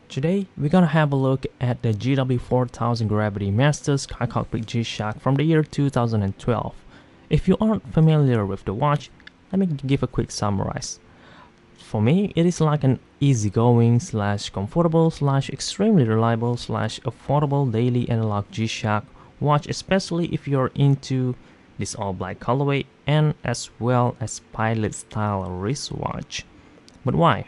Today, we're gonna have a look at the GW-4000 Gravitymaster Sky Cockpit GShock from the year 2012. If you aren't familiar with the watch, let me give a quick summarize. For me, it is like an easygoing / comfortable / extremely reliable / affordable daily analog G-Shock watch, especially if you're into this all black colorway and as well as pilot style wristwatch. But why?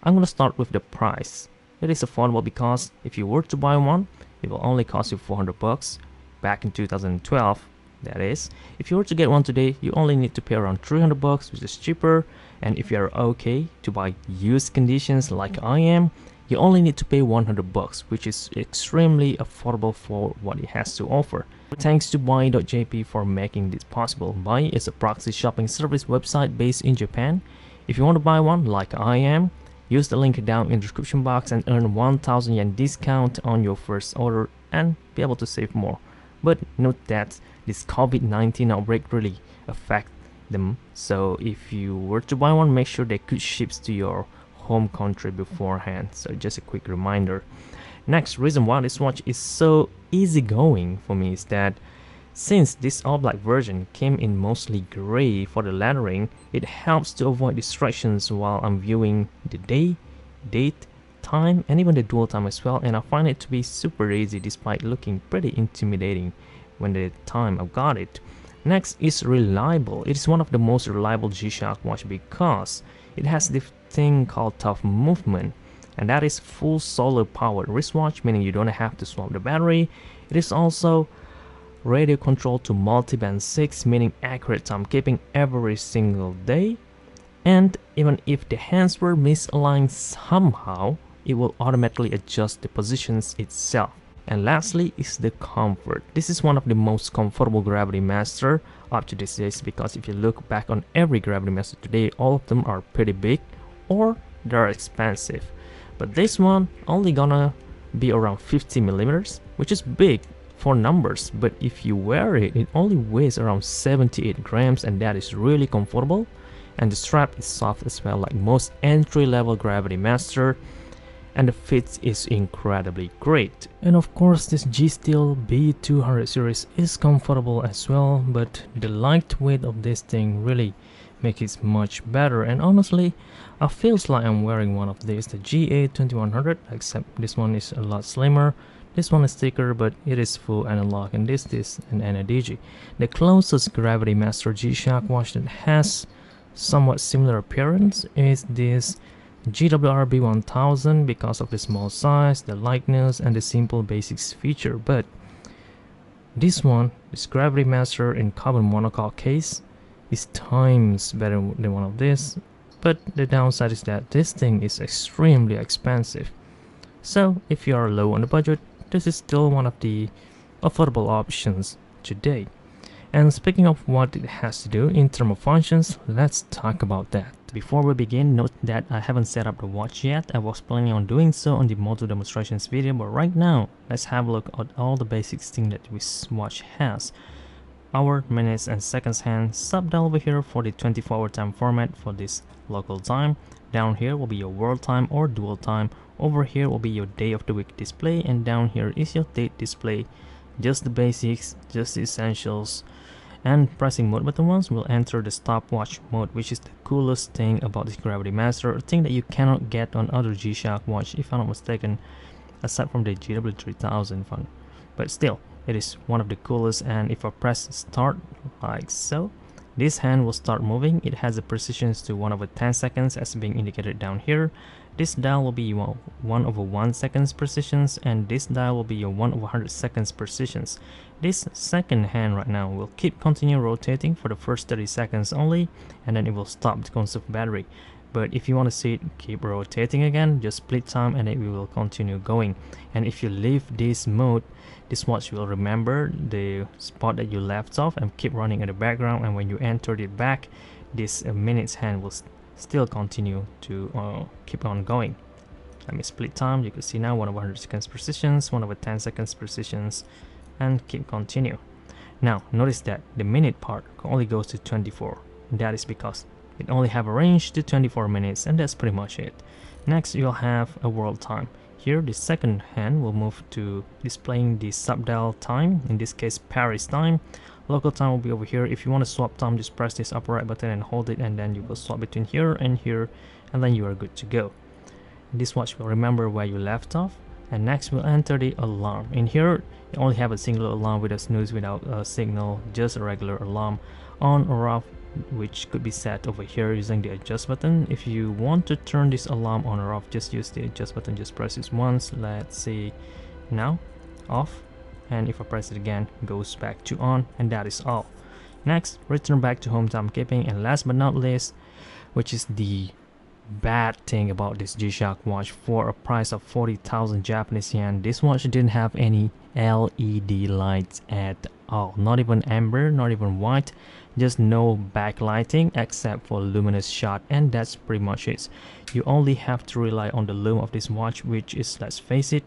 I'm gonna start with the price. It is affordable because if you were to buy one, it will only cost you 400 bucks back in 2012. That is, if you were to get one today, you only need to pay around 300 bucks, which is cheaper. And if you're okay to buy used conditions like I am, you only need to pay 100 bucks, which is extremely affordable for what it has to offer. Thanks to buyee.jp for making this possible. Buyee is a proxy shopping service website based in Japan. If you want to buy one like I am, use the link down in the description box and earn 1000 yen discount on your first order and be able to save more. But note that this COVID-19 outbreak really affects them, so if you were to buy one, make sure they could ship to your home country beforehand. So just a quick reminder. Next reason why this watch is so easygoing for me is that since this all black version came in mostly gray for the lettering, it helps to avoid distractions while I'm viewing the day, date, time, and even the dual time as well, and I find it to be super easy despite looking pretty intimidating when the time I've got it. Next is reliable. It is one of the most reliable G-Shock watch because it has this thing called tough movement, and that is full solar powered wristwatch, meaning you don't have to swap the battery. It is also radio control to multiband 6, meaning accurate timekeeping every single day. And even if the hands were misaligned somehow, it will automatically adjust the positions itself. And lastly is the comfort. This is one of the most comfortable Gravitymaster up to these days, because if you look back on every Gravitymaster today, all of them are pretty big or they're expensive. But this one only gonna be around 50 millimeters, which is big for numbers, but if you wear it, it only weighs around 78 grams, and that is really comfortable. And the strap is soft as well, like most entry-level Gravitymaster, and the fit is incredibly great. And of course, this G-Steel B200 series is comfortable as well, but the lightweight of this thing really makes it much better. And honestly, I feels like I'm wearing one of these, the GA-2100, except this one is a lot slimmer. This one is thicker, but it is full analog, and this is an NADG. The closest Gravitymaster G-Shock watch that has somewhat similar appearance is this GW-4000 because of the small size, the lightness, and the simple basics feature. But this one, this Gravitymaster in carbon monocoque case, is times better than one of this. But the downside is that this thing is extremely expensive. So if you are low on the budget, this is still one of the affordable options today. And speaking of what it has to do in terms of functions, let's talk about that. Before we begin, note that I haven't set up the watch yet. I was planning on doing so on the motor demonstrations video, but right now, let's have a look at all the basic things that this watch has. Hour, minutes, and seconds hand, sub-dial over here for the 24-hour time format for this local time. Down here will be your world time or dual time. Over here will be your day of the week display, and down here is your date display. Just the basics, just the essentials. And pressing mode button once will enter the stopwatch mode, which is the coolest thing about this Gravitymaster, a thing that you cannot get on other G-Shock watch if I'm not mistaken, aside from the GW-4000 one. But still, it is one of the coolest. And if I press start like so, this hand will start moving. It has a precision to 1/10 seconds as being indicated down here. This dial will be your 1/1 seconds precisions, and this dial will be your 1/100 seconds precisions. This second hand right now will continue rotating for the first 30 seconds only, and then it will stop to conserve battery. But if you want to see it keep rotating again, just split time and it will continue going. And if you leave this mode, this watch will remember the spot that you left off and keep running in the background, and when you entered it back, this minutes hand will still continue to keep on going. Let me split time. You can see now 1/100 seconds precisions, 1/10 seconds precisions, and keep continue. Now notice that the minute part only goes to 24. That is because it only have a range to 24 minutes, and that's pretty much it. Next, you'll have a world time. Here the second hand will move to displaying the subdial time, in this case Paris time. Local time will be over here. If you want to swap time, just press this upper right button and hold it, and then you will swap between here, and then you are good to go. This watch will remember where you left off. And next we'll enter the alarm. In here you only have a single alarm with a snooze without a signal, just a regular alarm on or off, which could be set over here using the adjust button. If you want to turn this alarm on or off, just use the adjust button, just press this once. Let's see, now off, and if I press it again, it goes back to on, and that is all. Next, return back to home timekeeping, and last but not least, which is the bad thing about this GShock watch, for a price of 40,000 Japanese yen, this watch didn't have any LED lights at all, not even amber, not even white, just no backlighting except for luminous shot, and that's pretty much it. You only have to rely on the lume of this watch, which is, let's face it,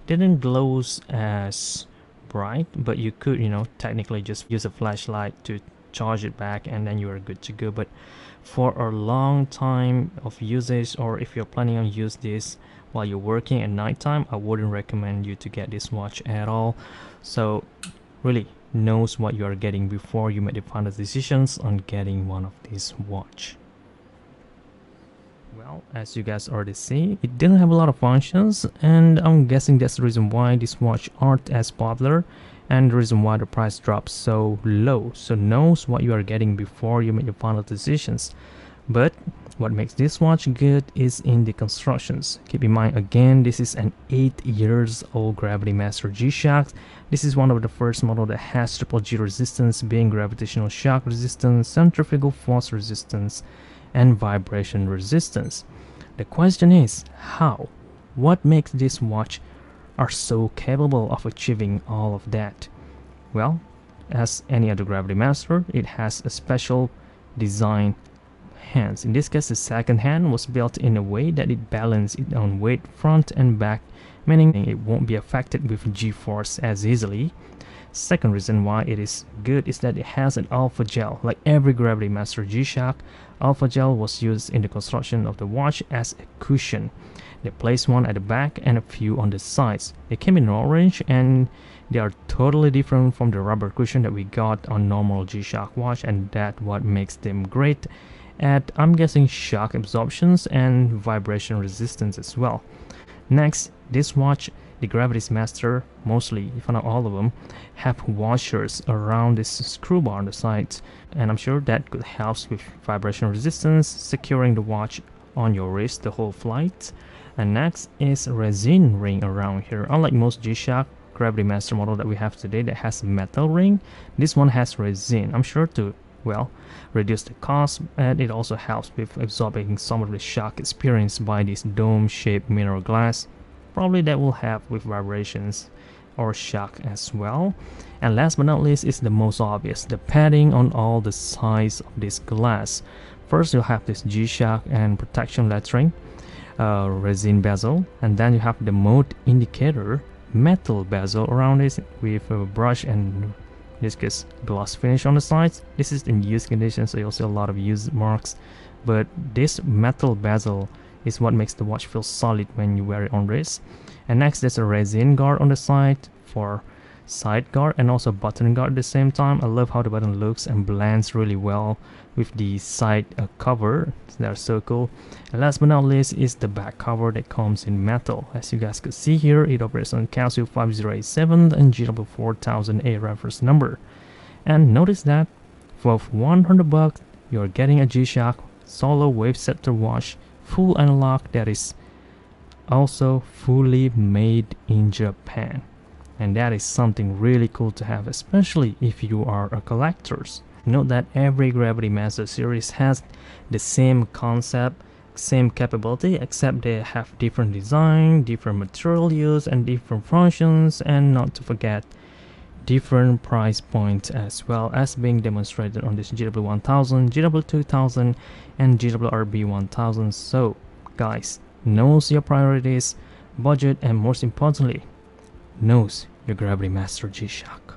didn't glows as bright, but you could, technically just use a flashlight to charge it back, and then you are good to go. But for a long time of usage, or if you're planning on use this while you're working at nighttime, I wouldn't recommend you to get this watch at all. So really knows what you are getting before you make the final decisions on getting one of these watch. Well, as you guys already see, it didn't have a lot of functions, and I'm guessing that's the reason why this watch aren't as popular, and the reason why the price drops so low. So knows what you are getting before you make your final decisions. But what makes this watch good is in the constructions. Keep in mind, again, this is an 8 years old Gravitymaster GShock. This is one of the first model that has triple G resistance, being gravitational shock resistance, centrifugal force resistance, and vibration resistance. The question is, how? What makes this watch are so capable of achieving all of that? Well, as any other Gravitymaster, it has a special design hands. In this case, the second hand was built in a way that it balances its own weight front and back, meaning it won't be affected with G-force as easily. Second reason why it is good is that it has an alpha gel. Like every Gravitymaster GShock, alpha gel was used in the construction of the watch as a cushion. They placed one at the back and a few on the sides. They came in orange, and they are totally different from the rubber cushion that we got on normal GShock watch, and that's what makes them great at, I'm guessing, shock absorptions and vibration resistance as well. Next, this watch, the Gravitymaster, mostly, if not all of them, have washers around this screw bar on the sides, and I'm sure that could help with vibration resistance, securing the watch on your wrist the whole flight. And next is resin ring around here. Unlike most GShock Gravitymaster model that we have today that has metal ring, this one has resin. I'm sure to, well, reduce the cost, and it also helps with absorbing some of the shock experienced by this dome-shaped mineral glass. Probably that will help with vibrations or shock as well. And last but not least is the most obvious, the padding on all the sides of this glass. First, you'll have this GShock and protection lettering, resin bezel, and then you have the mode indicator metal bezel around it with a brush and, in this case, gloss finish on the sides. This is in use condition, so you'll see a lot of use marks, but this metal bezel is what makes the watch feel solid when you wear it on wrist. And next, there's a resin guard on the side for side guard and also button guard at the same time. I love how the button looks and blends really well with the side cover. They're so cool. And last but not least is the back cover that comes in metal. As you guys could see here, it operates on Casio 5087 and GW-4000 reference number. And notice that for 100 bucks, you're getting a GShock solo wave sector watch, full analog, that is also fully made in Japan. And that is something really cool to have, especially if you are a collector. Note that every Gravitymaster series has the same concept, same capability, except they have different design, different material use, and different functions, and not to forget, different price points as well, as being demonstrated on this GW-1000, GW-2000, and GW-RB-1000. So guys, knows your priorities, budget, and most importantly, knows your Gravitymaster GShock.